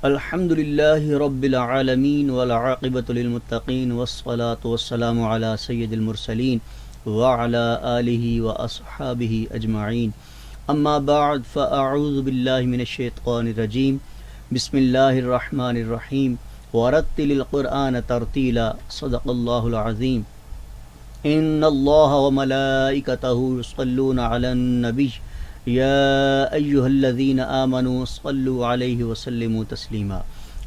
الحمد للہ رب العالمین والعاقبۃ للمتقین والصلاة والسلام علی سید المرسلین وعلی آلہ واصحابہ اجمعین اما بعد فاعوذ باللہ من الشیطان الرجیم بسم اللہ الرحمن الرحیم ورتل القرآن ترتیلا صدق اللہ العظیم ان اللہ وملائکتہ یصلون علی النبی یا ایہا الذین آمنوا صلوا علیہ وسلموا تسلیما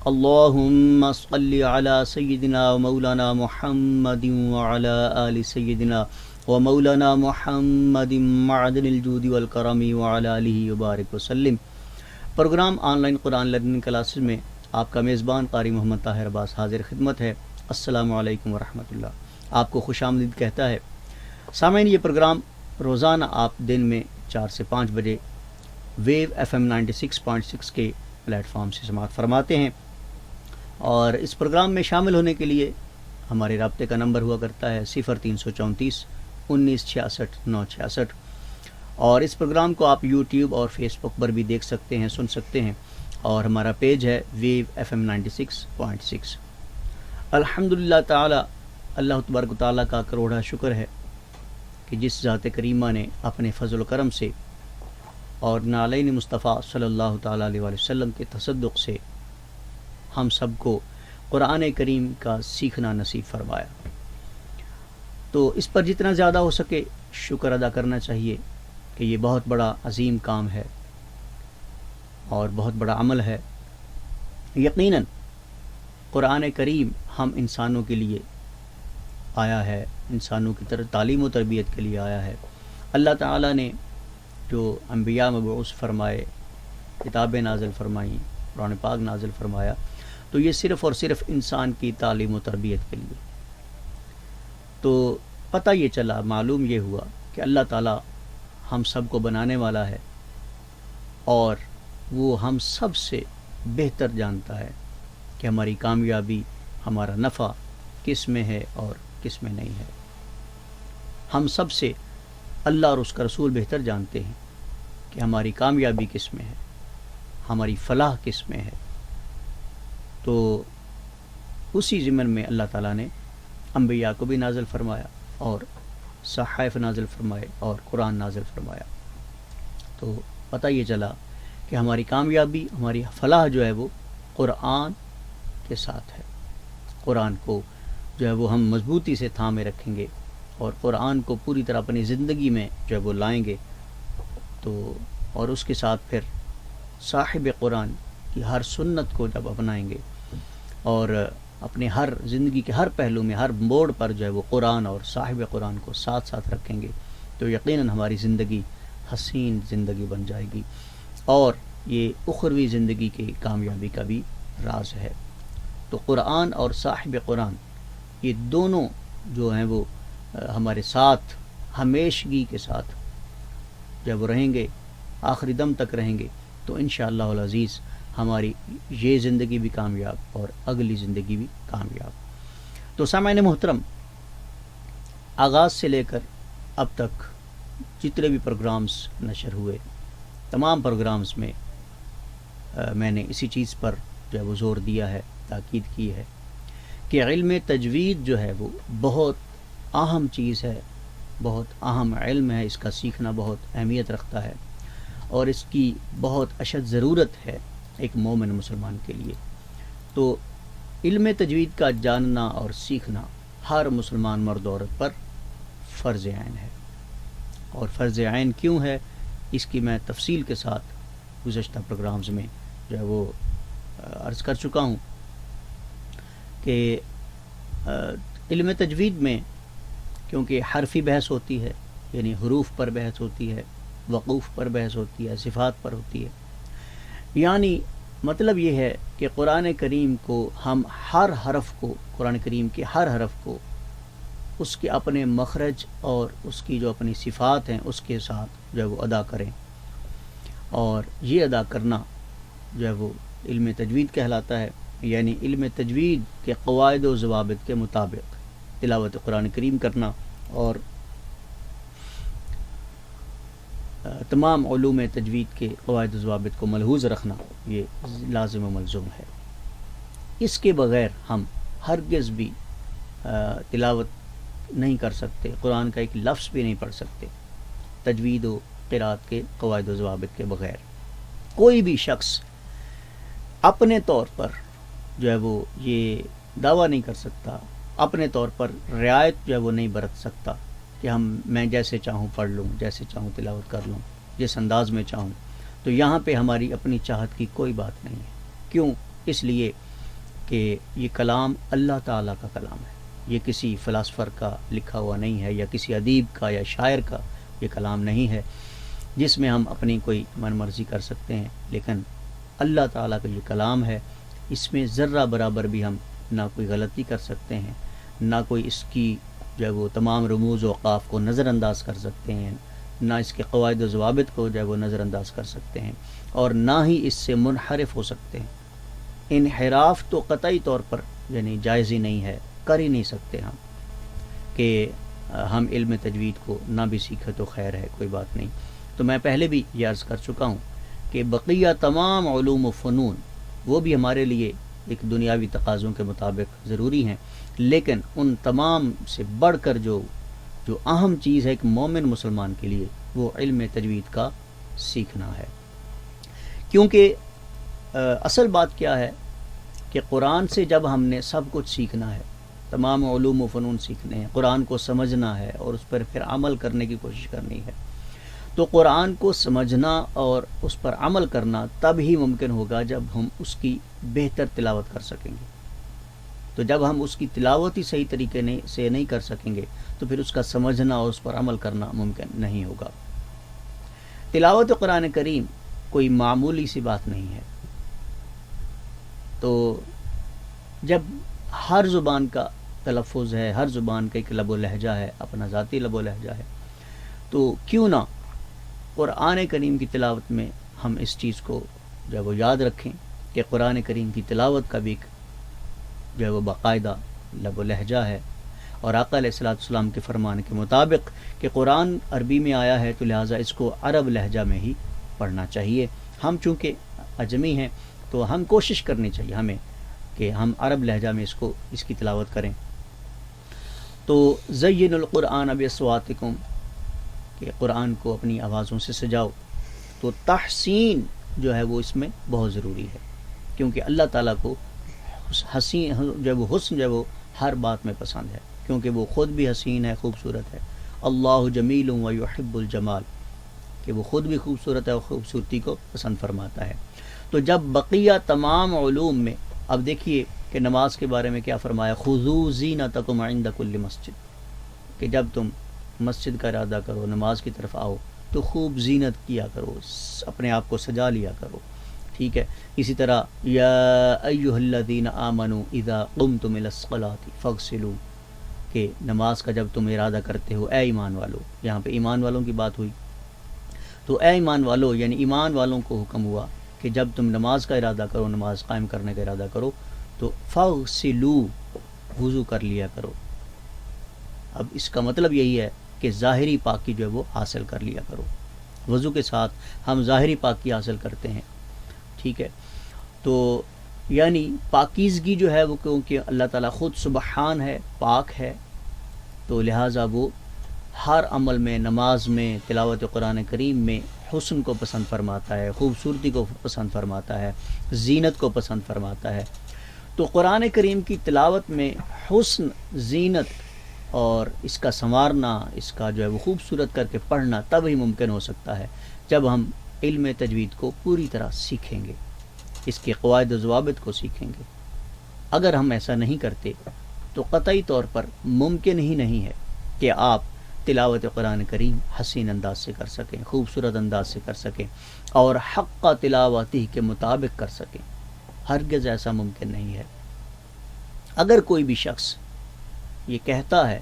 اللہم صل علی سیدنا ومولانا محمد وعلی آل سیدنا ومولانا محمد معدن الجود والکرم وعلی آلہ وبارک وسلم۔ Programme online Quran learning classes میں آپ کا میزبان قاری محمد طاہر عباس حاضر خدمت ہے۔ السلام علیکم ورحمۃ اللہ، آپ کو خوش آمدید کہتا ہے۔ سامعین، یہ پروگرام روزانہ آپ دن میں 4 سے 5 بجے ویو FM 96.6 کے پلیٹ فارم سے سماعت فرماتے ہیں، اور اس پروگرام میں شامل ہونے کے لیے ہمارے رابطے کا نمبر ہوا کرتا ہے 0334 1966 966، اور اس پروگرام کو آپ یوٹیوب اور فیس بک پر بھی دیکھ سکتے ہیں، سن سکتے ہیں، اور ہمارا پیج ہے ویو FM 96.6۔ الحمدللہ تعالی، اللہ تبارک و تعالیٰ کا کروڑا شکر ہے کہ جس ذات کریمہ نے اپنے فضل و کرم سے اور نالین مصطفیٰ صلی اللہ تعالیٰ علیہ وآلہ وسلم کے تصدق سے ہم سب کو قرآن کریم کا سیکھنا نصیب فرمایا۔ تو اس پر جتنا زیادہ ہو سکے شکر ادا کرنا چاہیے کہ یہ بہت بڑا عظیم کام ہے اور بہت بڑا عمل ہے۔ یقیناً قرآن کریم ہم انسانوں کے لیے آیا ہے، انسانوں کی طرف تعلیم و تربیت کے لیے آیا ہے۔ اللہ تعالیٰ نے جو انبیاء مبعوث فرمائے، کتابیں نازل فرمائیں، قرآن پاک نازل فرمایا، تو یہ صرف اور صرف انسان کی تعلیم و تربیت کے لیے۔ تو پتہ یہ چلا، معلوم یہ ہوا کہ اللہ تعالیٰ ہم سب کو بنانے والا ہے، اور وہ ہم سب سے بہتر جانتا ہے کہ ہماری کامیابی، ہمارا نفع کس میں ہے اور کس میں نہیں ہے۔ ہم سب سے اللہ اور اس کا رسول بہتر جانتے ہیں کہ ہماری کامیابی کس میں ہے، ہماری فلاح کس میں ہے۔ تو اسی ضمن میں اللہ تعالیٰ نے انبیاء کو بھی نازل فرمایا، اور صحائف نازل فرمائے، اور قرآن نازل فرمایا۔ تو پتہ یہ چلا کہ ہماری کامیابی، ہماری فلاح جو ہے وہ قرآن کے ساتھ ہے۔ قرآن کو جو ہے وہ ہم مضبوطی سے تھامے رکھیں گے اور قرآن کو پوری طرح اپنی زندگی میں جو ہے وہ لائیں گے، تو اور اس کے ساتھ پھر صاحب قرآن کی ہر سنت کو جب اپنائیں گے اور اپنے ہر زندگی کے ہر پہلو میں، ہر موڑ پر جو ہے وہ قرآن اور صاحب قرآن کو ساتھ ساتھ رکھیں گے، تو یقیناً ہماری زندگی حسین زندگی بن جائے گی، اور یہ اخروی زندگی کی کامیابی کا بھی راز ہے۔ تو قرآن اور صاحب قرآن، یہ دونوں جو ہیں وہ ہمارے ساتھ ہمیشگی کے ساتھ جب وہ رہیں گے، آخری دم تک رہیں گے، تو انشاءاللہ العزیز ہماری یہ زندگی بھی کامیاب اور اگلی زندگی بھی کامیاب۔ تو سامعین محترم، آغاز سے لے کر اب تک جتنے بھی پروگرامز نشر ہوئے، تمام پروگرامز میں میں نے اسی چیز پر جو ہے وہ زور دیا ہے، تاکید کی ہے کہ علم تجوید جو ہے وہ بہت اہم چیز ہے، بہت اہم علم ہے، اس کا سیکھنا بہت اہمیت رکھتا ہے، اور اس کی بہت اشد ضرورت ہے ایک مومن مسلمان کے لیے۔ تو علم تجوید کا جاننا اور سیکھنا ہر مسلمان مرد و عورت پر فرض عین ہے، اور فرض عین کیوں ہے اس کی میں تفصیل کے ساتھ گزشتہ پروگرامز میں جو ہے وہ عرض کر چکا ہوں کہ علم تجوید میں کیونکہ حرفی بحث ہوتی ہے، یعنی حروف پر بحث ہوتی ہے، وقوف پر بحث ہوتی ہے، صفات پر ہوتی ہے، یعنی مطلب یہ ہے کہ قرآن کریم کو ہم ہر حرف کو، قرآن کریم کے ہر حرف کو اس کے اپنے مخرج اور اس کی جو اپنی صفات ہیں اس کے ساتھ جو ہے وہ ادا کریں، اور یہ ادا کرنا جو ہے وہ علم تجوید کہلاتا ہے۔ یعنی علم تجوید کے قواعد و ضوابط کے مطابق تلاوت قرآن کریم کرنا، اور تمام علوم تجوید کے قواعد و ضوابط کو ملحوظ رکھنا یہ لازم و ملزوم ہے۔ اس کے بغیر ہم ہرگز بھی تلاوت نہیں کر سکتے، قرآن کا ایک لفظ بھی نہیں پڑھ سکتے تجوید و قرات کے قواعد و ضوابط کے بغیر۔ کوئی بھی شخص اپنے طور پر جو ہے وہ یہ دعویٰ نہیں کر سکتا، اپنے طور پر رعایت جو ہے وہ نہیں برت سکتا کہ میں جیسے چاہوں پڑھ لوں، جیسے چاہوں تلاوت کر لوں، جس انداز میں چاہوں۔ تو یہاں پہ ہماری اپنی چاہت کی کوئی بات نہیں ہے۔ کیوں؟ اس لیے کہ یہ کلام اللہ تعالیٰ کا کلام ہے، یہ کسی فلاسفر کا لکھا ہوا نہیں ہے، یا کسی ادیب کا یا شاعر کا یہ کلام نہیں ہے جس میں ہم اپنی کوئی من مرضی کر سکتے ہیں، لیکن اللہ تعالیٰ کا یہ کلام ہے، اس میں ذرہ برابر بھی ہم نہ کوئی غلطی کر سکتے ہیں، نہ کوئی اس کی جو ہے وہ تمام رموز و اوقاف کو نظر انداز کر سکتے ہیں، نہ اس کے قواعد و ضوابط کو جو ہے وہ نظر انداز کر سکتے ہیں، اور نہ ہی اس سے منحرف ہو سکتے ہیں۔ انحراف تو قطعی طور پر یعنی جائز ہی نہیں ہے، کر ہی نہیں سکتے ہم کہ ہم علم تجوید کو نہ بھی سیکھے تو خیر ہے، کوئی بات نہیں۔ تو میں پہلے بھی یہ عرض کر چکا ہوں کہ بقیہ تمام علوم و فنون وہ بھی ہمارے لیے ایک دنیاوی تقاضوں کے مطابق ضروری ہیں، لیکن ان تمام سے بڑھ کر جو اہم چیز ہے ایک مومن مسلمان کے لیے، وہ علم تجوید کا سیکھنا ہے۔ کیونکہ اصل بات کیا ہے کہ قرآن سے جب ہم نے سب کچھ سیکھنا ہے، تمام علوم و فنون سیکھنے ہیں، قرآن کو سمجھنا ہے اور اس پر پھر عمل کرنے کی کوشش کرنی ہے، تو قرآن کو سمجھنا اور اس پر عمل کرنا تب ہی ممکن ہوگا جب ہم اس کی بہتر تلاوت کر سکیں گے۔ تو جب ہم اس کی تلاوت ہی صحیح طریقے سے نہیں کر سکیں گے تو پھر اس کا سمجھنا اور اس پر عمل کرنا ممکن نہیں ہوگا۔ تلاوت قرآن کریم کوئی معمولی سی بات نہیں ہے۔ تو جب ہر زبان کا تلفظ ہے، ہر زبان کا ایک لب و لہجہ ہے، اپنا ذاتی لب و لہجہ ہے، تو کیوں نہ قرآن کریم کی تلاوت میں ہم اس چیز کو جو ہے وہ یاد رکھیں کہ قرآن کریم کی تلاوت کا بھی ایک جو ہے وہ باقاعدہ لب و لہجہ ہے، اور آقا علیہ الصلوۃ والسلام کے فرمان کے مطابق کہ قرآن عربی میں آیا ہے تو لہٰذا اس کو عرب لہجہ میں ہی پڑھنا چاہیے۔ ہم چونکہ اجمی ہیں تو ہم کوشش کرنی چاہیے ہمیں کہ ہم عرب لہجہ میں اس کی تلاوت کریں۔ تو زین القرآن باصواتکم، کہ قرآن کو اپنی آوازوں سے سجاؤ، تو تحسین جو ہے وہ اس میں بہت ضروری ہے، کیونکہ اللہ تعالیٰ کو حسین جو وہ حسن جو وہ ہر بات میں پسند ہے، کیونکہ وہ خود بھی حسین ہے، خوبصورت ہے۔ اللہ جمیل و یحب الجمال، کہ وہ خود بھی خوبصورت ہے اور خوبصورتی کو پسند فرماتا ہے۔ تو جب بقیہ تمام علوم میں، اب دیکھیے کہ نماز کے بارے میں کیا فرمایا، خذوا زینتکم عند کل مسجد، کہ جب تم مسجد کا ارادہ کرو، نماز کی طرف آؤ تو خوب زینت کیا کرو، اپنے آپ کو سجا لیا کرو، ٹھیک ہے۔ اسی طرح یا ایھا الذین آمنوا اذا قمتم الی الصلاۃ فاغسلوا، کہ نماز کا جب تم ارادہ کرتے ہو، اے ایمان والو، یہاں پہ ایمان والوں کی بات ہوئی، تو اے ایمان والو یعنی ایمان والوں کو حکم ہوا کہ جب تم نماز کا ارادہ کرو، نماز قائم کرنے کا ارادہ کرو تو فاغسلوا، وضو کر لیا کرو۔ اب اس کا مطلب یہی ہے کہ ظاہری پاکی جو ہے وہ حاصل کر لیا کرو، وضو کے ساتھ ہم ظاہری پاکی حاصل کرتے ہیں، ٹھیک ہے۔ تو یعنی پاکیزگی جو ہے وہ کیونکہ اللہ تعالیٰ خود سبحان ہے، پاک ہے، تو لہٰذا وہ ہر عمل میں، نماز میں، تلاوت قرآن کریم میں حسن کو پسند فرماتا ہے، خوبصورتی کو پسند فرماتا ہے، زینت کو پسند فرماتا ہے۔ تو قرآن کریم کی تلاوت میں حسن، زینت اور اس کا سنوارنا، اس کا جو ہے وہ خوبصورت کر کے پڑھنا تب ہی ممکن ہو سکتا ہے جب ہم علم تجوید کو پوری طرح سیکھیں گے، اس کے قواعد و ضوابط کو سیکھیں گے۔ اگر ہم ایسا نہیں کرتے تو قطعی طور پر ممکن ہی نہیں ہے کہ آپ تلاوت قرآن کریم حسین انداز سے کر سکیں، خوبصورت انداز سے کر سکیں اور حق تلاوتی کے مطابق کر سکیں، ہرگز ایسا ممکن نہیں ہے۔ اگر کوئی بھی شخص یہ کہتا ہے،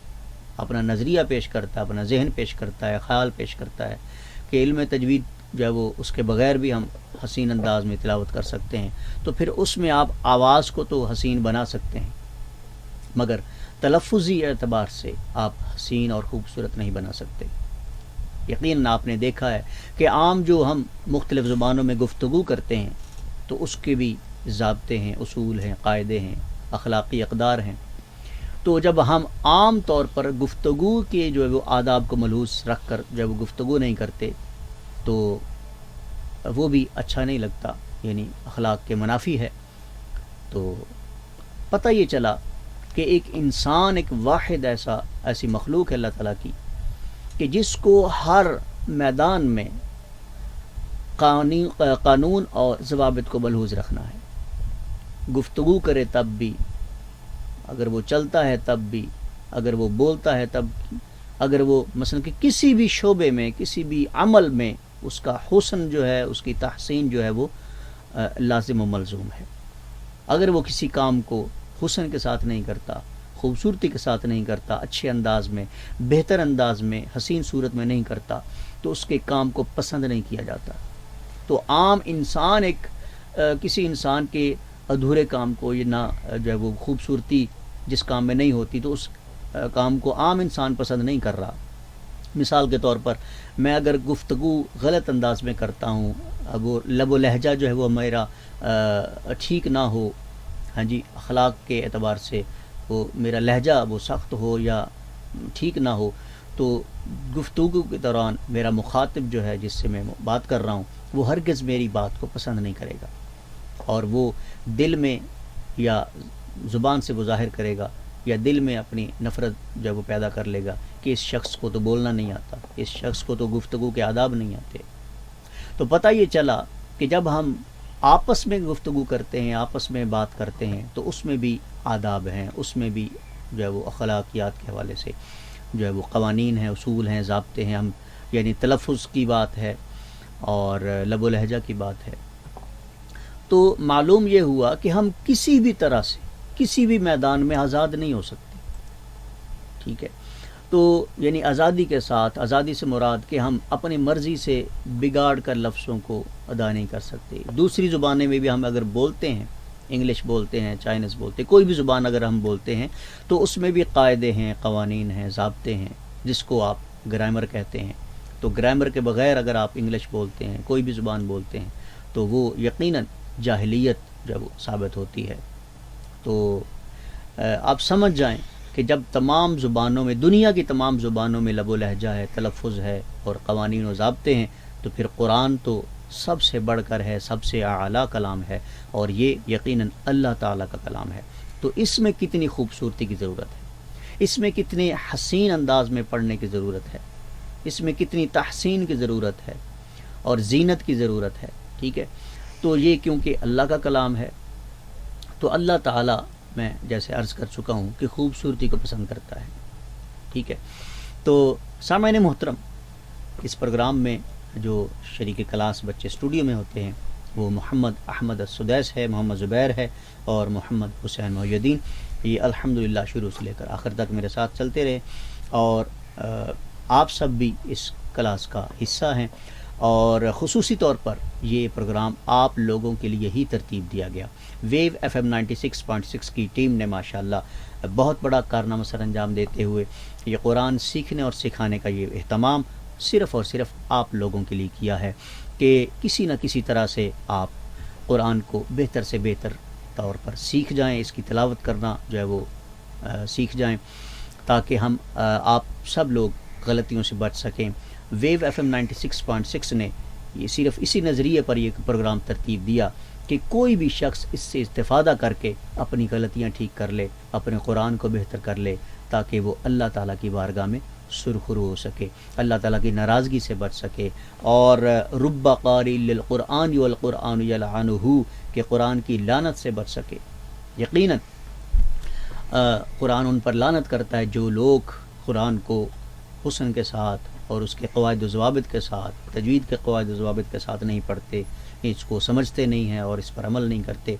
اپنا نظریہ پیش کرتا ہے، اپنا ذہن پیش کرتا ہے، خیال پیش کرتا ہے کہ علم تجوید جو ہے وہ اس کے بغیر بھی ہم حسین انداز میں تلاوت کر سکتے ہیں، تو پھر اس میں آپ آواز کو تو حسین بنا سکتے ہیں، مگر تلفظی اعتبار سے آپ حسین اور خوبصورت نہیں بنا سکتے۔ یقیناً آپ نے دیکھا ہے کہ عام جو ہم مختلف زبانوں میں گفتگو کرتے ہیں تو اس کے بھی ضابطے ہیں، اصول ہیں، قاعدے ہیں، اخلاقی اقدار ہیں. تو جب ہم عام طور پر گفتگو کے جو ہے وہ آداب کو ملحوظ رکھ کر جب وہ گفتگو نہیں کرتے تو وہ بھی اچھا نہیں لگتا، یعنی اخلاق کے منافی ہے. تو پتہ یہ چلا کہ ایک انسان ایک واحد ایسی مخلوق ہے اللہ تعالیٰ کی کہ جس کو ہر میدان میں قانون اور ضوابط کو ملحوظ رکھنا ہے. گفتگو کرے تب بھی، اگر وہ چلتا ہے تب بھی، اگر وہ بولتا ہے تب بھی، اگر وہ مثلا کہ کسی بھی شعبے میں کسی بھی عمل میں اس کا حسن جو ہے، اس کی تحسین جو ہے وہ لازم و ملزوم ہے. اگر وہ کسی کام کو حسن کے ساتھ نہیں کرتا، خوبصورتی کے ساتھ نہیں کرتا، اچھے انداز میں، بہتر انداز میں، حسین صورت میں نہیں کرتا تو اس کے کام کو پسند نہیں کیا جاتا. تو عام انسان کسی انسان کے ادھورے کام کو یہ نہ جو ہے وہ خوبصورتی جس کام میں نہیں ہوتی تو اس کام کو عام انسان پسند نہیں کر رہا. مثال کے طور پر میں اگر گفتگو غلط انداز میں کرتا ہوں، اب وہ لب و لہجہ جو ہے وہ میرا ٹھیک نہ ہو، ہاں جی، اخلاق کے اعتبار سے وہ میرا لہجہ وہ سخت ہو یا ٹھیک نہ ہو، تو گفتگو کے دوران میرا مخاطب جو ہے جس سے میں بات کر رہا ہوں وہ ہرگز میری بات کو پسند نہیں کرے گا، اور وہ دل میں یا زبان سے وہ ظاہر کرے گا یا دل میں اپنی نفرت جب وہ پیدا کر لے گا کہ اس شخص کو تو بولنا نہیں آتا، اس شخص کو تو گفتگو کے آداب نہیں آتے. تو پتہ یہ چلا کہ جب ہم آپس میں گفتگو کرتے ہیں، آپس میں بات کرتے ہیں تو اس میں بھی آداب ہیں، اس میں بھی جو ہے وہ اخلاقیات کے حوالے سے جو ہے وہ قوانین ہیں، اصول ہیں، ضابطے ہیں. ہم یعنی تلفظ کی بات ہے اور لب و لہجہ کی بات ہے. تو معلوم یہ ہوا کہ ہم کسی بھی طرح سے کسی بھی میدان میں آزاد نہیں ہو سکتے. ٹھیک ہے، تو یعنی آزادی کے ساتھ، آزادی سے مراد کہ ہم اپنی مرضی سے بگاڑ کر لفظوں کو ادا نہیں کر سکتے. دوسری زبانیں میں بھی ہم اگر بولتے ہیں، انگلش بولتے ہیں، چائنیز بولتے ہیں، کوئی بھی زبان اگر ہم بولتے ہیں تو اس میں بھی قاعدے ہیں، قوانین ہیں، ضابطے ہیں، جس کو آپ گرامر کہتے ہیں. تو گرامر کے بغیر اگر آپ انگلش بولتے ہیں، کوئی بھی زبان بولتے ہیں تو وہ یقیناً جاہلیت جب ثابت ہوتی ہے. تو آپ سمجھ جائیں کہ جب تمام زبانوں میں، دنیا کی تمام زبانوں میں لب و لہجہ ہے، تلفظ ہے اور قوانین و ضابطے ہیں تو پھر قرآن تو سب سے بڑھ کر ہے، سب سے اعلیٰ کلام ہے، اور یہ یقیناً اللہ تعالیٰ کا کلام ہے. تو اس میں کتنی خوبصورتی کی ضرورت ہے، اس میں کتنے حسین انداز میں پڑھنے کی ضرورت ہے، اس میں کتنی تحسین کی ضرورت ہے اور زینت کی ضرورت ہے. ٹھیک ہے، تو یہ کیونکہ اللہ کا کلام ہے تو اللہ تعالیٰ، میں جیسے عرض کر چکا ہوں کہ خوبصورتی کو پسند کرتا ہے. ٹھیک ہے، تو سامعین محترم، اس پروگرام میں جو شریک کلاس بچے اسٹوڈیو میں ہوتے ہیں وہ محمد احمد السدیس ہے، محمد زبیر ہے اور محمد حسین محی الدین. یہ الحمدللہ شروع سے لے کر آخر تک میرے ساتھ چلتے رہے اور آپ سب بھی اس کلاس کا حصہ ہیں، اور خصوصی طور پر یہ پروگرام آپ لوگوں کے لیے ہی ترتیب دیا گیا. ویو ایف ایم 96.6 کی ٹیم نے ماشاءاللہ بہت بڑا کارنامہ سر انجام دیتے ہوئے یہ قرآن سیکھنے اور سکھانے کا یہ اہتمام صرف اور صرف آپ لوگوں کے لیے کیا ہے کہ کسی نہ کسی طرح سے آپ قرآن کو بہتر سے بہتر طور پر سیکھ جائیں، اس کی تلاوت کرنا جو ہے وہ سیکھ جائیں تاکہ ہم آپ سب لوگ غلطیوں سے بچ سکیں. ویو ایف ایم 96.6 نے یہ صرف اسی نظریے پر یہ پروگرام ترتیب دیا کہ کوئی بھی شخص اس سے استفادہ کر کے اپنی غلطیاں ٹھیک کر لے، اپنے قرآن کو بہتر کر لے تاکہ وہ اللہ تعالیٰ کی بارگاہ میں سرخرو ہو سکے، اللہ تعالیٰ کی ناراضگی سے بچ سکے. اور رب قاری للقرآن والقرآن یلعنہ، کہ قرآن کی لعنت سے بچ سکے. یقیناً قرآن ان پر لعنت کرتا ہے جو لوگ قرآن کو حسن کے ساتھ اور اس کے قواعد و ضوابط کے ساتھ، تجوید کے قواعد و ضوابط کے ساتھ نہیں پڑھتے، اس کو سمجھتے نہیں ہیں اور اس پر عمل نہیں کرتے.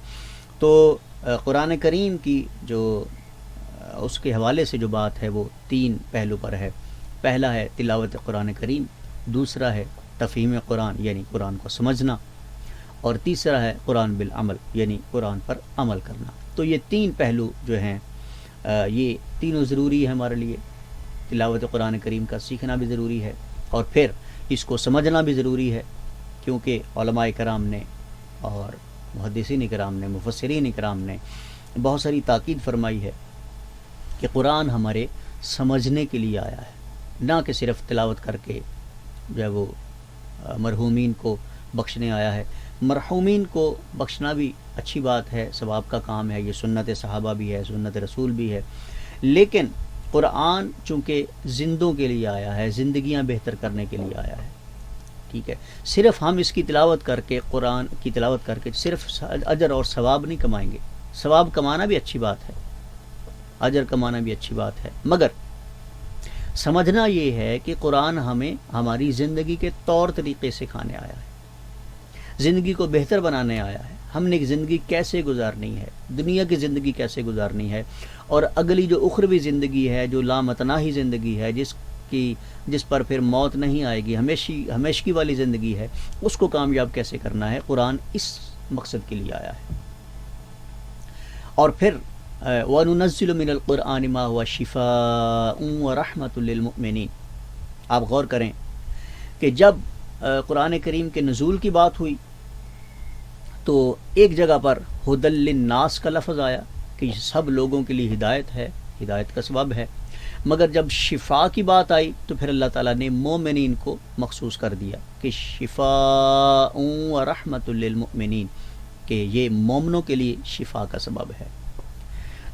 تو قرآن کریم کی جو اس کے حوالے سے جو بات ہے وہ 3 پہلو پر ہے. پہلا ہے تلاوت قرآن کریم، دوسرا ہے تفہیم قرآن یعنی قرآن کو سمجھنا، اور تیسرا ہے قرآن بالعمل یعنی قرآن پر عمل کرنا. تو یہ 3 پہلو جو ہیں یہ تینوں ضروری ہے ہمارے لیے. تلاوت قرآن کریم کا سیکھنا بھی ضروری ہے، اور پھر اس کو سمجھنا بھی ضروری ہے، کیونکہ علماء کرام نے اور محدثین کرام نے، مفسرین کرام نے بہت ساری تاکید فرمائی ہے کہ قرآن ہمارے سمجھنے کے لیے آیا ہے، نہ کہ صرف تلاوت کر کے جو ہے وہ مرحومین کو بخشنے آیا ہے۔ مرحومین کو بخشنا بھی اچھی بات ہے، ثواب کا کام ہے، یہ سنت صحابہ بھی ہے، سنت رسول بھی ہے، لیکن قرآن چونکہ زندوں کے لیے آیا ہے، زندگیاں بہتر کرنے کے لیے آیا ہے، ٹھیک ہے۔ صرف ہم اس کی تلاوت کر کے، قرآن کی تلاوت کر کے صرف اجر اور ثواب نہیں کمائیں گے، ثواب کمانا بھی اچھی بات ہے، اجر کمانا بھی اچھی بات ہے، مگر سمجھنا یہ ہے کہ قرآن ہمیں ہماری زندگی کے طور طریقے سکھانے آیا ہے، زندگی کو بہتر بنانے آیا ہے، ہم نے زندگی کیسے گزارنی ہے، دنیا کی زندگی کیسے گزارنی ہے، اور اگلی جو اخروی زندگی ہے، جو لامتناہی زندگی ہے، جس پر پھر موت نہیں آئے گی، ہمیشگی والی زندگی ہے، اس کو کامیاب کیسے کرنا ہے، قرآن اس مقصد کے لیے آیا ہے۔ اور پھر وَنُنَزِّلُ مِنَ الْقُرْآنِ مَا هُوَ شِفَاءٌ وَرَحْمَةٌ لِّلْمُؤْمِنِينَ۔ آپ غور کریں کہ جب قرآن کریم کے نزول کی بات ہوئی تو ایک جگہ پر ہدی للناس کا لفظ آیا کہ یہ سب لوگوں کے لیے ہدایت ہے، ہدایت کا سبب ہے، مگر جب شفا کی بات آئی تو پھر اللہ تعالیٰ نے مومنین کو مخصوص کر دیا کہ شفاء و رحمت للمؤمنین، کہ یہ مومنوں کے لیے شفا کا سبب ہے۔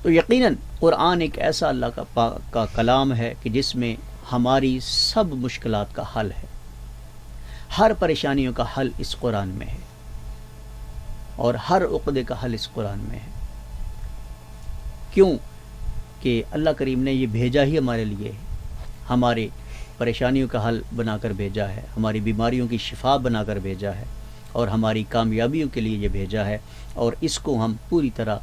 تو یقیناً قرآن ایک ایسا اللہ کا کلام ہے کہ جس میں ہماری سب مشکلات کا حل ہے، ہر پریشانیوں کا حل اس قرآن میں ہے، اور ہر عقدے کا حل اس قرآن میں ہے۔ کیوں کہ اللہ کریم نے یہ بھیجا ہی ہمارے لیے ہے، ہمارے پریشانیوں کا حل بنا کر بھیجا ہے، ہماری بیماریوں کی شفا بنا کر بھیجا ہے، اور ہماری کامیابیوں کے لیے یہ بھیجا ہے، اور اس کو ہم پوری طرح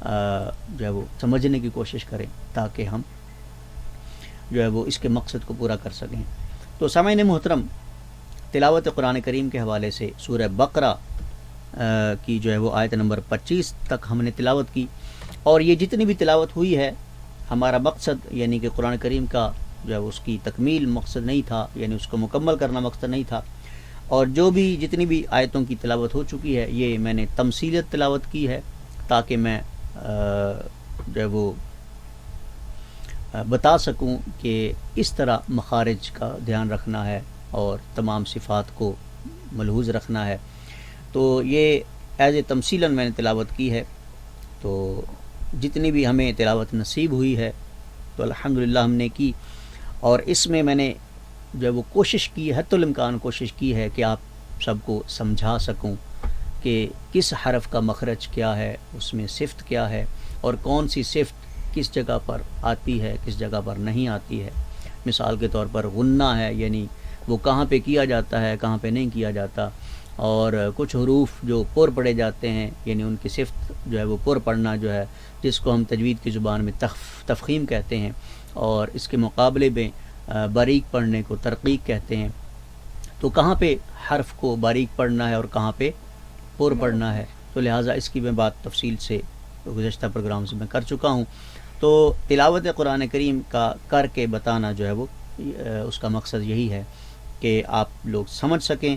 جو ہے وہ سمجھنے کی کوشش کریں تاکہ ہم جو ہے وہ اس کے مقصد کو پورا کر سکیں۔ تو سامعین محترم، تلاوت قرآن کریم کے حوالے سے سورہ بقرہ کی جو ہے وہ آیت نمبر 25 تک ہم نے تلاوت کی، اور یہ جتنی بھی تلاوت ہوئی ہے ہمارا مقصد یعنی کہ قرآن کریم کا جو ہے اس کی تکمیل مقصد نہیں تھا، یعنی اس کو مکمل کرنا مقصد نہیں تھا، اور جو بھی جتنی بھی آیتوں کی تلاوت ہو چکی ہے یہ میں نے تمثیلیت تلاوت کی ہے تاکہ میں جو ہے وہ بتا سکوں کہ اس طرح مخارج کا دھیان رکھنا ہے اور تمام صفات کو ملحوظ رکھنا ہے۔ تو یہ ایز اے تمثیلاً میں نے تلاوت کی ہے، تو جتنی بھی ہمیں تلاوت نصیب ہوئی ہے تو الحمدللہ ہم نے کی، اور اس میں نے جو ہے وہ کوشش کی، حتی الامکان کوشش کی ہے کہ آپ سب کو سمجھا سکوں کہ کس حرف کا مخرج کیا ہے، اس میں صفت کیا ہے، اور کون سی صفت کس جگہ پر آتی ہے، کس جگہ پر نہیں آتی ہے۔ مثال کے طور پر غنہ ہے، یعنی وہ کہاں پہ کیا جاتا ہے، کہاں پہ نہیں کیا جاتا، اور کچھ حروف جو پر پڑھے جاتے ہیں، یعنی ان کی صفت جو ہے وہ پر پڑھنا جو ہے، جس کو ہم تجوید کی زبان میں تفخیم کہتے ہیں، اور اس کے مقابلے میں باریک پڑھنے کو ترقیق کہتے ہیں۔ تو کہاں پہ حرف کو باریک پڑھنا ہے اور کہاں پہ پر پڑھنا ہے، تو لہٰذا اس کی میں بات تفصیل سے گزشتہ پروگرام سے میں کر چکا ہوں۔ تو تلاوت قرآن کریم کا کر کے بتانا جو ہے وہ اس کا مقصد یہی ہے کہ آپ لوگ سمجھ سکیں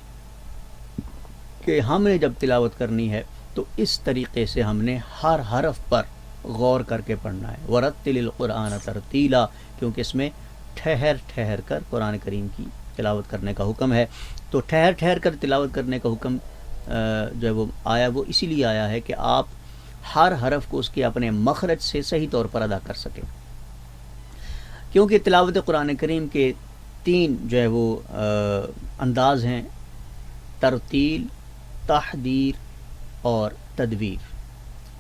کہ ہم نے جب تلاوت کرنی ہے تو اس طریقے سے ہم نے ہر حرف پر غور کر کے پڑھنا ہے۔ وَرَتِّلِ الْقُرْآنَ تَرْتِیلًا، کیونکہ اس میں ٹھہر ٹھہر کر قرآن کریم کی تلاوت کرنے کا حکم ہے۔ تو ٹھہر ٹھہر کر تلاوت کرنے کا حکم جو ہے وہ آیا، وہ اسی لیے آیا ہے کہ آپ ہر حرف کو اس کے اپنے مخرج سے صحیح طور پر ادا کر سکیں، کیونکہ تلاوت قرآن کریم کے 3 جو ہے وہ انداز ہیں: ترتیل، تحدیر اور تدویر۔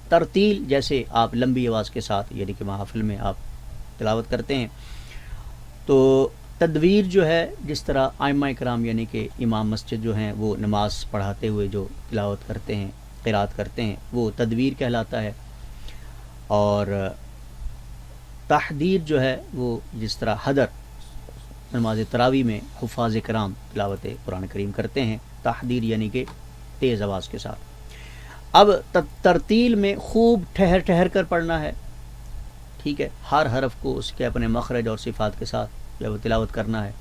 ترتیل جیسے آپ لمبی آواز کے ساتھ یعنی کہ محافل میں آپ تلاوت کرتے ہیں، تو تدویر جو ہے جس طرح ائمہ کرام یعنی کہ امام مسجد جو ہیں وہ نماز پڑھاتے ہوئے جو تلاوت کرتے ہیں، قرات کرتے ہیں، وہ تدویر کہلاتا ہے۔ اور تحدیر جو ہے وہ جس طرح حدر نماز تراویح میں حفاظ کرام تلاوت قرآن کریم کرتے ہیں، تحدیر یعنی کہ تیز آواز کے ساتھ۔ اب ترتیل میں خوب ٹھہر ٹھہر کر پڑھنا ہے، ٹھیک ہے، ہر حرف کو اس کے اپنے مخرج اور صفات کے ساتھ جو ہے وہ تلاوت کرنا ہے،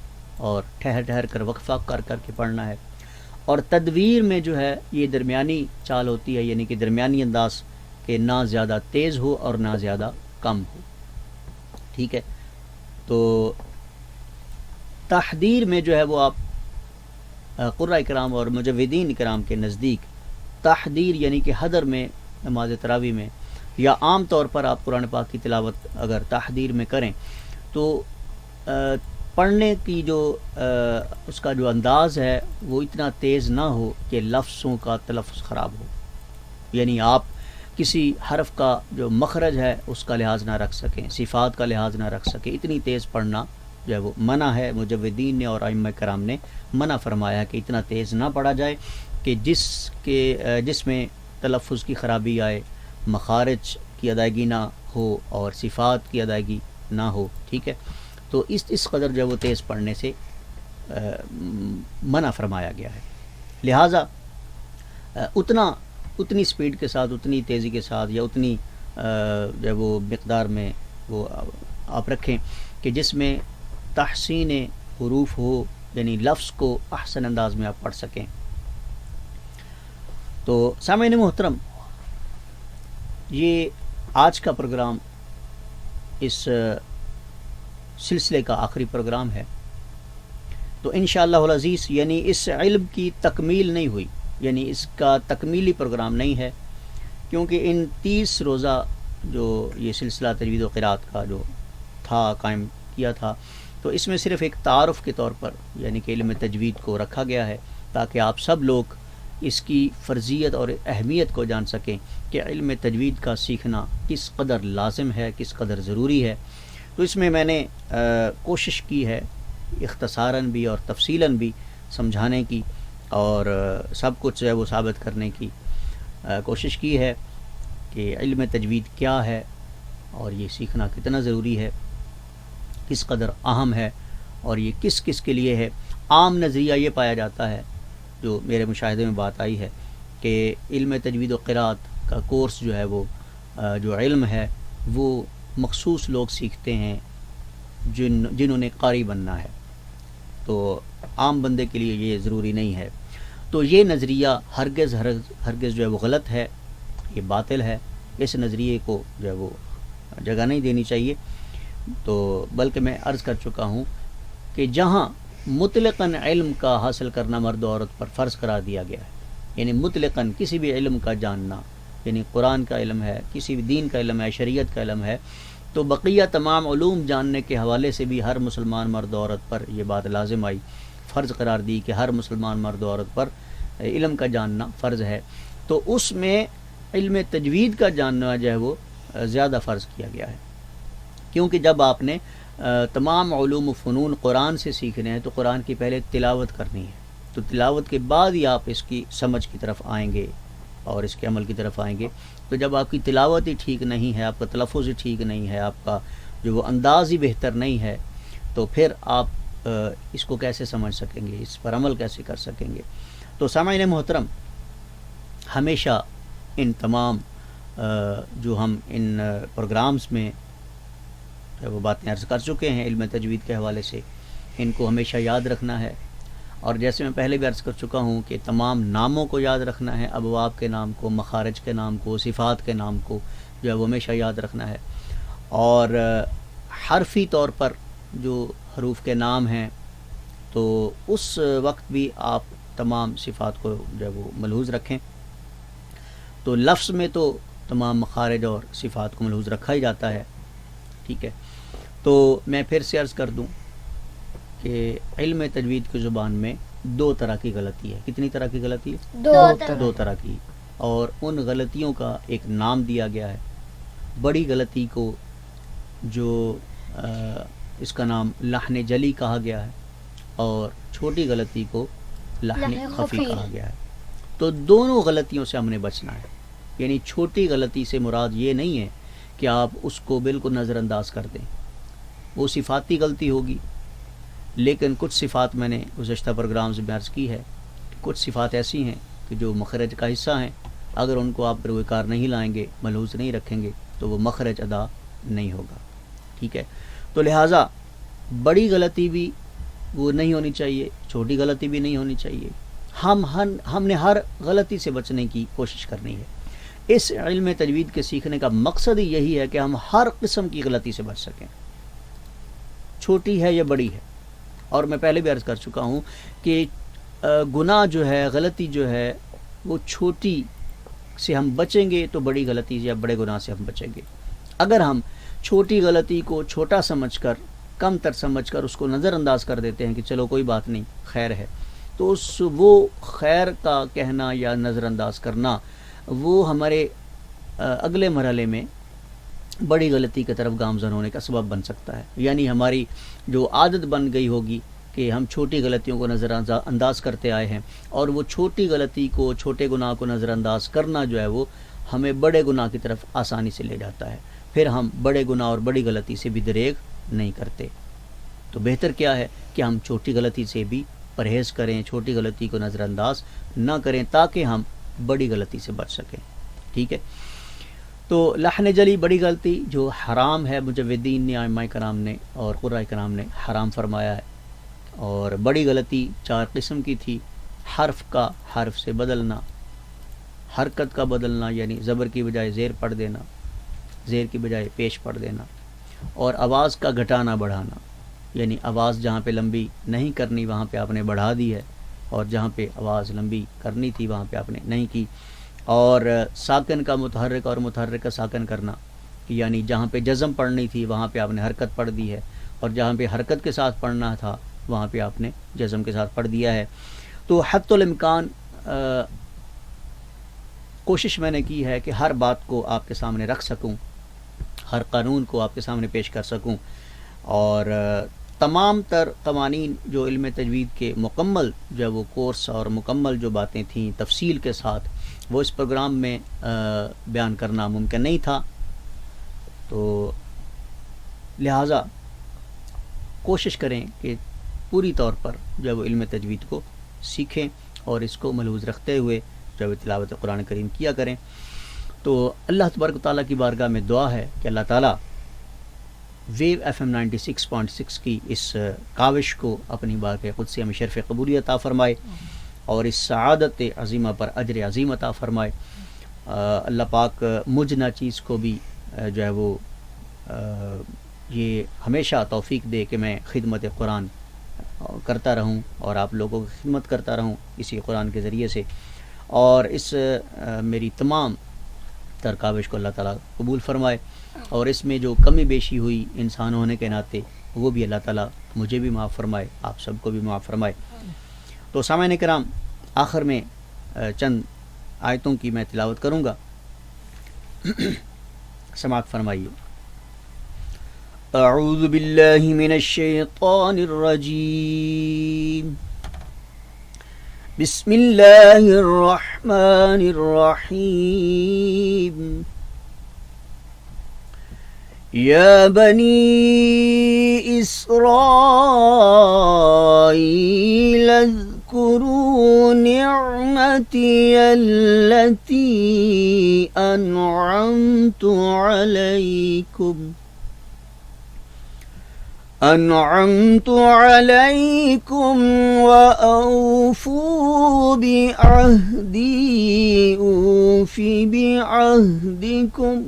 اور ٹھہر ٹھہر کر وقفہ کر کر کے پڑھنا ہے. اور تدویر میں جو ہے یہ درمیانی چال ہوتی ہے، یعنی کہ درمیانی انداز کہ نہ زیادہ تیز ہو اور نہ زیادہ کم ہو. ٹھیک ہے. تو تحدیر میں جو ہے وہ آپ قراء کرام اور مجودین کرام کے نزدیک تحدیر یعنی کہ حدر میں نماز تراویح میں یا عام طور پر آپ قرآن پاک کی تلاوت اگر تحدیر میں کریں تو پڑھنے کی جو اس کا جو انداز ہے وہ اتنا تیز نہ ہو کہ لفظوں کا تلفظ خراب ہو. یعنی آپ کسی حرف کا جو مخرج ہے اس کا لحاظ نہ رکھ سکیں، صفات کا لحاظ نہ رکھ سکیں، اتنی تیز پڑھنا جو ہے وہ منع ہے. مجودین نے اور ائمہ کرام نے منع فرمایا کہ اتنا تیز نہ پڑھا جائے کہ جس میں تلفظ کی خرابی آئے، مخارج کی ادائیگی نہ ہو اور صفات کی ادائیگی نہ ہو. ٹھیک ہے. تو اس قدر جو ہے وہ تیز پڑھنے سے منع فرمایا گیا ہے. لہٰذا اتنی سپیڈ کے ساتھ، اتنی تیزی کے ساتھ یا اتنی جو ہے وہ مقدار میں وہ آپ رکھیں کہ جس میں تحسین حروف ہو، یعنی لفظ کو احسن انداز میں آپ پڑھ سکیں. تو سامعین محترم، یہ آج کا پروگرام اس سلسلے کا آخری پروگرام ہے. تو انشاءاللہ العزیز یعنی اس علم کی تکمیل نہیں ہوئی، یعنی اس کا تکمیلی پروگرام نہیں ہے، کیونکہ ان 30 روزہ جو یہ سلسلہ تجوید و قرات کا جو تھا قائم کیا تھا، تو اس میں صرف ایک تعارف کے طور پر یعنی کہ علم تجوید کو رکھا گیا ہے تاکہ آپ سب لوگ اس کی فرضیت اور اہمیت کو جان سکیں کہ علم تجوید کا سیکھنا کس قدر لازم ہے، کس قدر ضروری ہے. تو اس میں نے کوشش کی ہے اختصاراً بھی اور تفصیلاً بھی سمجھانے کی اور سب کچھ جو ہے وہ ثابت کرنے کی کوشش کی ہے کہ علم تجوید کیا ہے اور یہ سیکھنا کتنا ضروری ہے، کس قدر اہم ہے اور یہ کس کس کے لیے ہے. عام نظریہ یہ پایا جاتا ہے، جو میرے مشاہدے میں بات آئی ہے، کہ علم تجوید و قرات کا کورس جو ہے وہ جو علم ہے وہ مخصوص لوگ سیکھتے ہیں جنہوں نے قاری بننا ہے، تو عام بندے کے لیے یہ ضروری نہیں ہے. تو یہ نظریہ ہرگز جو ہے وہ غلط ہے، یہ باطل ہے. اس نظریے کو جو ہے وہ جگہ نہیں دینی چاہیے. تو بلکہ میں عرض کر چکا ہوں کہ جہاں مطلقاً علم کا حاصل کرنا مرد و عورت پر فرض قرار دیا گیا ہے، یعنی مطلقاً کسی بھی علم کا جاننا، یعنی قرآن کا علم ہے، کسی بھی دین کا علم ہے، شریعت کا علم ہے، تو بقیہ تمام علوم جاننے کے حوالے سے بھی ہر مسلمان مرد و عورت پر یہ بات لازم آئی، فرض قرار دی کہ ہر مسلمان مرد و عورت پر علم کا جاننا فرض ہے. تو اس میں علم تجوید کا جاننا جو ہے وہ زیادہ فرض کیا گیا ہے، کیونکہ جب آپ نے تمام علوم و فنون قرآن سے سیکھنے ہیں تو قرآن کی پہلے تلاوت کرنی ہے، تو تلاوت کے بعد ہی آپ اس کی سمجھ کی طرف آئیں گے اور اس کے عمل کی طرف آئیں گے. تو جب آپ کی تلاوت ہی ٹھیک نہیں ہے، آپ کا تلفظ ہی ٹھیک نہیں ہے، آپ کا جو وہ انداز ہی بہتر نہیں ہے، تو پھر آپ اس کو کیسے سمجھ سکیں گے، اس پر عمل کیسے کر سکیں گے. تو سامعین محترم، ہمیشہ ان تمام جو ہم ان پروگرامز میں وہ باتیں عرض کر چکے ہیں علم تجوید کے حوالے سے، ان کو ہمیشہ یاد رکھنا ہے. اور جیسے میں پہلے بھی عرض کر چکا ہوں کہ تمام ناموں کو یاد رکھنا ہے، ابواب کے نام کو، مخارج کے نام کو، صفات کے نام کو جو ہے وہ ہمیشہ یاد رکھنا ہے. اور حرفی طور پر جو حروف کے نام ہیں تو اس وقت بھی آپ تمام صفات کو جو ہے وہ ملحوظ رکھیں. تو لفظ میں تو تمام مخارج اور صفات کو ملحوظ رکھا ہی جاتا ہے. ٹھیک ہے. تو میں پھر سے عرض کر دوں کہ علم تجوید کی زبان میں 2 طرح کی غلطی ہے. کتنی طرح کی غلطی ہے؟ 2 طرح کی. اور ان غلطیوں کا ایک نام دیا گیا ہے. بڑی غلطی کو جو اس کا نام لحن جلی کہا گیا ہے، اور چھوٹی غلطی کو لحن خفی کہا گیا ہے. تو دونوں غلطیوں سے ہم نے بچنا ہے. یعنی چھوٹی غلطی سے مراد یہ نہیں ہے کہ آپ اس کو بالکل نظر انداز کر دیں، وہ صفاتی غلطی ہوگی. لیکن کچھ صفات میں نے گزشتہ پروگرامز میں عرض کی ہے، کچھ صفات ایسی ہیں کہ جو مخرج کا حصہ ہیں، اگر ان کو آپ بروئے کار نہیں لائیں گے، ملحوظ نہیں رکھیں گے، تو وہ مخرج ادا نہیں ہوگا. ٹھیک ہے. تو لہٰذا بڑی غلطی بھی وہ نہیں ہونی چاہیے، چھوٹی غلطی بھی نہیں ہونی چاہیے. ہم نے ہر غلطی سے بچنے کی کوشش کرنی ہے. اس علم تجوید کے سیکھنے کا مقصد ہی یہی ہے کہ ہم ہر قسم کی غلطی سے بچ سکیں، چھوٹی ہے یا بڑی ہے. اور میں پہلے بھی عرض کر چکا ہوں کہ گناہ جو ہے، غلطی جو ہے، وہ چھوٹی سے ہم بچیں گے تو بڑی غلطی یا بڑے گناہ سے ہم بچیں گے. اگر ہم چھوٹی غلطی کو چھوٹا سمجھ کر، کم تر سمجھ کر اس کو نظر انداز کر دیتے ہیں کہ چلو کوئی بات نہیں، خیر ہے، تو وہ خیر کا کہنا یا نظر انداز کرنا وہ ہمارے اگلے مرحلے میں بڑی غلطی کی طرف گامزن ہونے کا سبب بن سکتا ہے. یعنی ہماری جو عادت بن گئی ہوگی کہ ہم چھوٹی غلطیوں کو نظر انداز کرتے آئے ہیں، اور وہ چھوٹی غلطی کو، چھوٹے گناہ کو نظر انداز کرنا جو ہے وہ ہمیں بڑے گناہ کی طرف آسانی سے لے جاتا ہے. پھر ہم بڑے گناہ اور بڑی غلطی سے بھی دریغ نہیں کرتے. تو بہتر کیا ہے کہ ہم چھوٹی غلطی سے بھی پرہیز کریں، چھوٹی غلطی کو نظر انداز نہ کریں تاکہ ہم بڑی غلطی سے بچ سکیں. ٹھیک ہے. تو لحن جلی بڑی غلطی جو حرام ہے، مجودین نے، ائمہ کرام نے اور قراء کرام نے حرام فرمایا ہے. اور بڑی غلطی 4 قسم کی تھی: حرف کا حرف سے بدلنا، حرکت کا بدلنا یعنی زبر کی بجائے زیر پڑھ دینا، زیر کی بجائے پیش پڑھ دینا، اور آواز کا گھٹانا بڑھانا، یعنی آواز جہاں پہ لمبی نہیں کرنی وہاں پہ آپ نے بڑھا دی ہے، اور جہاں پہ آواز لمبی کرنی تھی وہاں پہ آپ نے نہیں کی. اور ساکن کا متحرک اور متحرک کا ساکن کرنا، یعنی جہاں پہ جزم پڑھنی تھی وہاں پہ آپ نے حرکت پڑھ دی ہے، اور جہاں پہ حرکت کے ساتھ پڑھنا تھا وہاں پہ آپ نے جزم کے ساتھ پڑھ دیا ہے. تو حتی الامکان کوشش میں نے کی ہے کہ ہر بات کو آپ کے سامنے رکھ سکوں، ہر قانون کو آپ کے سامنے پیش کر سکوں، اور تمام تر قوانین جو علم تجوید کے مکمل جو ہے وہ کورس اور مکمل جو باتیں تھیں تفصیل کے ساتھ، وہ اس پروگرام میں بیان کرنا ممکن نہیں تھا. تو لہٰذا کوشش کریں کہ پوری طور پر جو ہے وہ علم تجوید کو سیکھیں اور اس کو ملحوظ رکھتے ہوئے جو ہے تلاوت قرآن کریم کیا کریں. تو اللہ تبارک و تعالیٰ کی بارگاہ میں دعا ہے کہ اللہ تعالیٰ ویو FM 96.6 کی اس کاوش کو اپنی بارگاہ قدسیہ میں شرف قبولیت عطا فرمائے، اور اس سعادت عظیمہ پر اجر عظیم عطا فرمائے. اللہ پاک مجھ ناچیز کو بھی جو ہے وہ یہ ہمیشہ توفیق دے کہ میں خدمت قرآن کرتا رہوں اور آپ لوگوں کی خدمت کرتا رہوں اسی قرآن کے ذریعے سے. اور اس میری تمام تر کاوش کو اللہ تعالیٰ قبول فرمائے، اور اس میں جو کمی بیشی ہوئی انسان ہونے کے ناطے وہ بھی اللہ تعالیٰ مجھے بھی معاف فرمائے، آپ سب کو بھی معاف فرمائے. تو سامعین کرام، آخر میں چند آیتوں کی میں تلاوت کروں گا، سماعت فرمائیے. اعوذ باللہ من الشیطان الرجیم، بسم اللہ الرحمن الرحیم. یا بنی اسرائیل اذکروا نعمتی التي أنعمت عليكم وأوفوا بعهدي أوف بعهدكم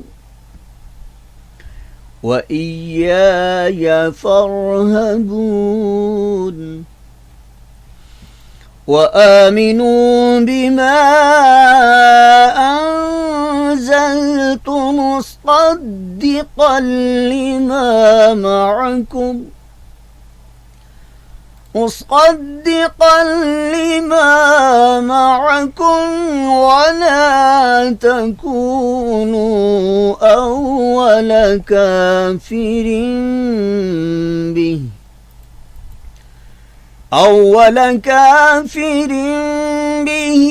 وإياي فارهبون. وآمنوا بما أنزلت مصدقا لما معكم ولا تكونوا أول كافر به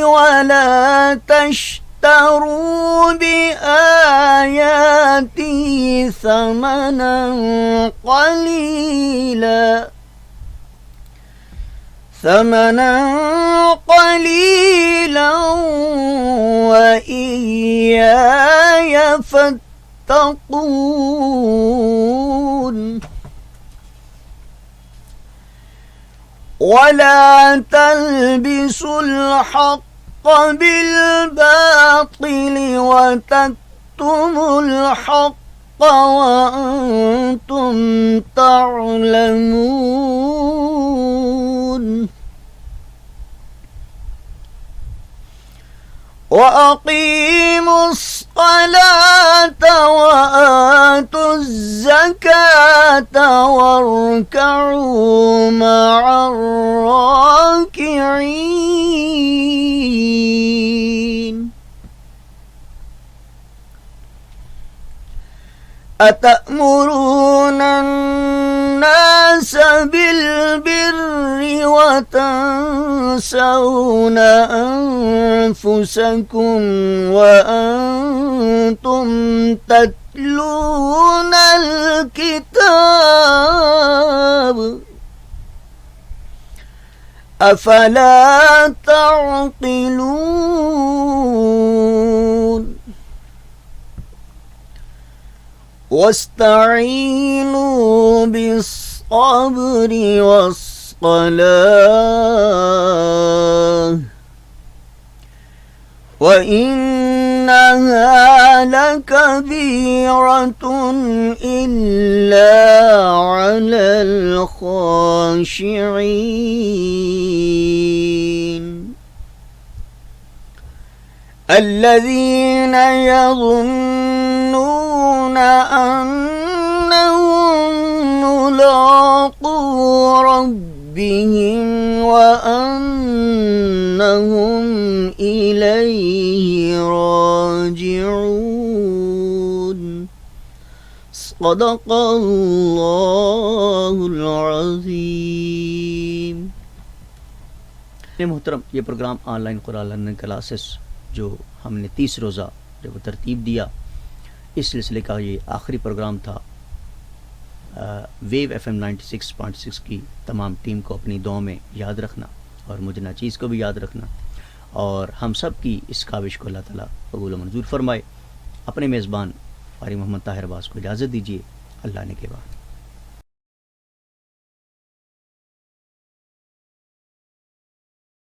ولا تشتروا بآياتي ثمنا قليلا وإياي فاتقون. ولا تلبسوا الحق بالباطل وتكتموا الحق وأنتم تعلمون وأقيموا الصلاة وآتوا الزكاة واركعوا مع الراكعين أتأمرون الناس بالبر وتنسون أنفسكم وأنتم تتلون الكتاب أفلا تعقلون واستعينوا بالصبر والصلاة وإنها لكبيرة إلا على الخاشعين الذين يظنون أنهم ملاقو ربهم وأنهم إليه راجعون صدق اللہ العظیم۔ محترم، یہ programme online Quran learning classes جو ہم نے 30 روزہ جو ترتیب دیا، اس سلسلے کا یہ آخری پروگرام تھا۔ ویو FM 96.6 کی تمام ٹیم کو اپنی دعاؤں میں یاد رکھنا اور مجھے ناچیز کو بھی یاد رکھنا، اور ہم سب کی اس کاوش کو اللہ تعالیٰ قبول و منظور فرمائے۔ اپنے میزبان فارغ محمد طاہر عباس کو اجازت دیجیے، اللہ نے کے بعد۔